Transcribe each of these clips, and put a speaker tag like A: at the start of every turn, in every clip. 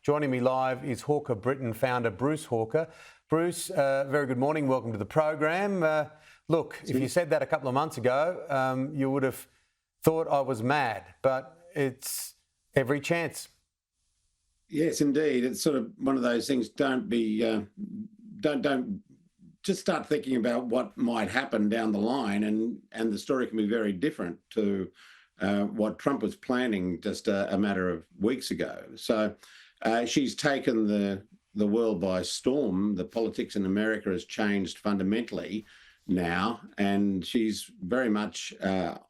A: Joining me live is Hawker Britton founder Bruce Hawker. Bruce, very good morning. Welcome to the program. Look, if you said that a couple of months ago, you would have thought I was mad, but it's every chance.
B: Yes, indeed. It's sort of one of those things. Don't just start thinking about what might happen down the line, and the story can be very different to what Trump was planning just a matter of weeks ago. So she's taken the world by storm. The politics in America has changed fundamentally now, and she's very much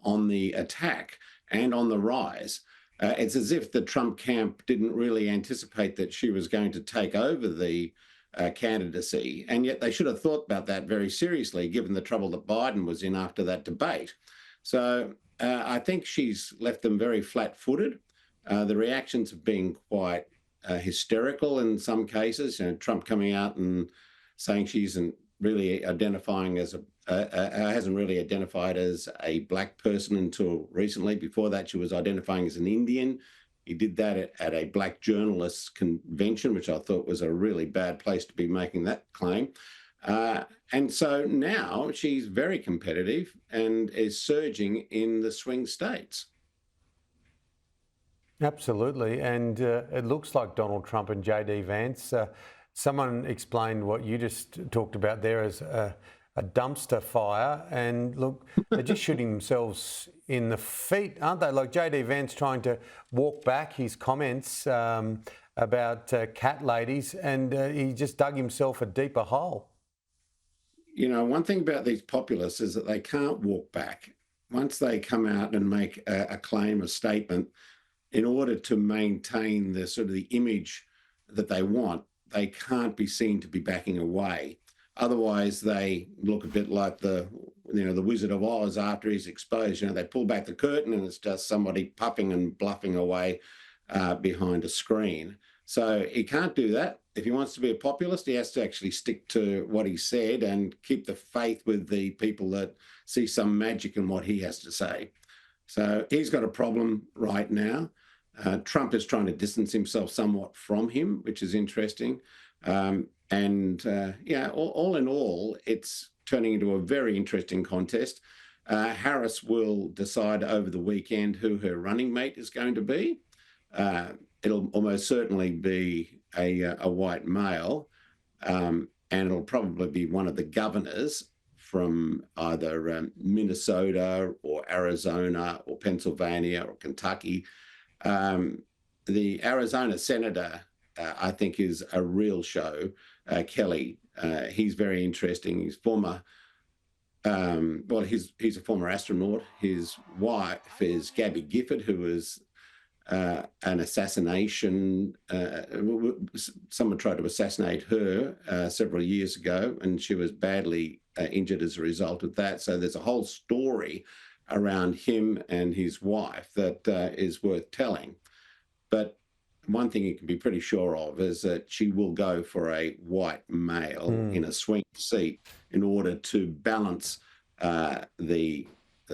B: on the attack and on the rise. It's as if the Trump camp didn't really anticipate that she was going to take over the candidacy, and yet they should have thought about that very seriously, given the trouble that Biden was in after that debate. So I think she's left them very flat-footed. The reactions have been quite hysterical in some cases. You know, Trump coming out and saying she isn't really identifying as hasn't really identified as a black person until recently. Before that, she was identifying as an Indian. He did that at a black journalists convention, which I thought was a really bad place to be making that claim. And so now she's very competitive and is surging in the swing states.
A: Absolutely. And it looks like Donald Trump and JD Vance. Someone explained what you just talked about there as a dumpster fire. And look, they're just shooting themselves in the feet, aren't they? Like JD Vance trying to walk back his comments about cat ladies, and he just dug himself a deeper hole.
B: You know, one thing about these populists is that they can't walk back. Once they come out and make a claim, a statement, in order to maintain the sort of the image that they want, they can't be seen to be backing away. Otherwise, they look a bit like the Wizard of Oz after he's exposed. You know, they pull back the curtain and it's just somebody puffing and bluffing away behind a screen. So he can't do that. If he wants to be a populist, he has to actually stick to what he said and keep the faith with the people that see some magic in what he has to say. So he's got a problem right now. Trump is trying to distance himself somewhat from him, which is interesting. All in all, it's turning into a very interesting contest. Harris will decide over the weekend who her running mate is going to be. It'll almost certainly be a white male, and it'll probably be one of the governors from either Minnesota or Arizona or Pennsylvania or Kentucky. The Arizona senator, I think, is a real show. Kelly, he's very interesting. He's he's a former astronaut. His wife is Gabby Gifford, who was an assassination. Someone tried to assassinate her several years ago, and she was badly injured as a result of that. So there's a whole story around him and his wife that is worth telling. But one thing you can be pretty sure of is that she will go for a white male in a swing seat in order to balance the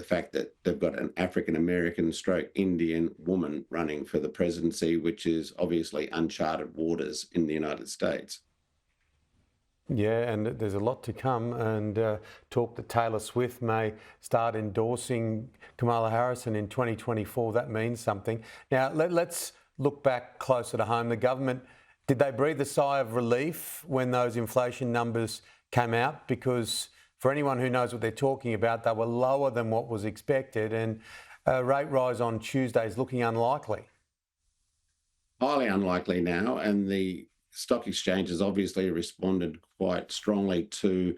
B: fact that they've got an African-American / Indian woman running for the presidency, which is obviously uncharted waters in the United States.
A: Yeah, and there's a lot to come, and talk that Taylor Swift may start endorsing Kamala Harris in 2024. That means something. Now, let's look back closer to home. The government, did they breathe a sigh of relief when those inflation numbers came out? Because for anyone who knows what they're talking about, they were lower than what was expected, and a rate rise on Tuesday is looking unlikely.
B: Highly unlikely now, and the stock exchanges obviously responded quite strongly to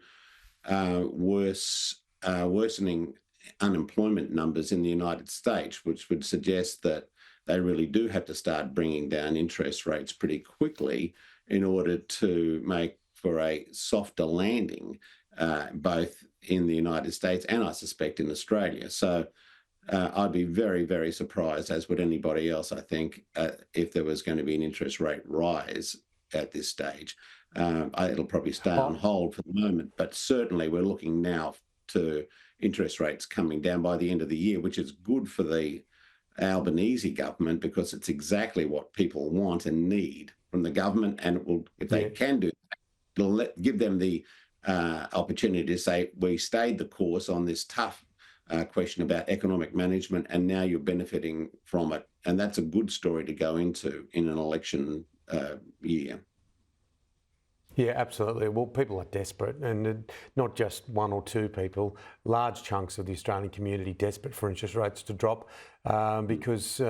B: worsening unemployment numbers in the United States, which would suggest that they really do have to start bringing down interest rates pretty quickly in order to make for a softer landing, both in the United States and I suspect in Australia. So I'd be very, very surprised, as would anybody else, I think, if there was going to be an interest rate rise at this stage. It'll probably stay on hold for the moment, but certainly we're looking now to interest rates coming down by the end of the year, which is good for the Albanese government because it's exactly what people want and need. from the government, and it will, if they can do that, it'll give them the opportunity to say, we stayed the course on this tough question about economic management, and now you're benefiting from it. And that's a good story to go into in an election year.
A: Yeah, absolutely. Well, people are desperate, and not just one or two people, large chunks of the Australian community desperate for interest rates to drop because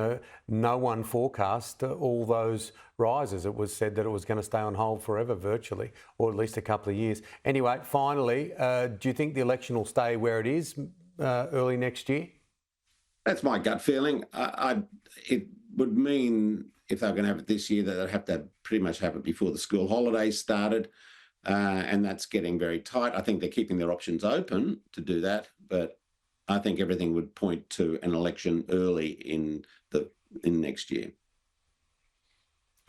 A: no one forecast all those rises. It was said that it was going to stay on hold forever, virtually, or at least a couple of years. Anyway, finally, do you think the election will stay where it is early next year?
B: That's my gut feeling. It would mean, if they were going to have it this year, that they'd have to pretty much have it before the school holidays started, and that's getting very tight. I think they're keeping their options open to do that, but I think everything would point to an election early in next year.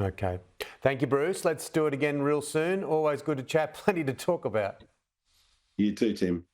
A: Okay. Thank you, Bruce. Let's do it again real soon. Always good to chat. Plenty to talk about.
B: You too, Tim.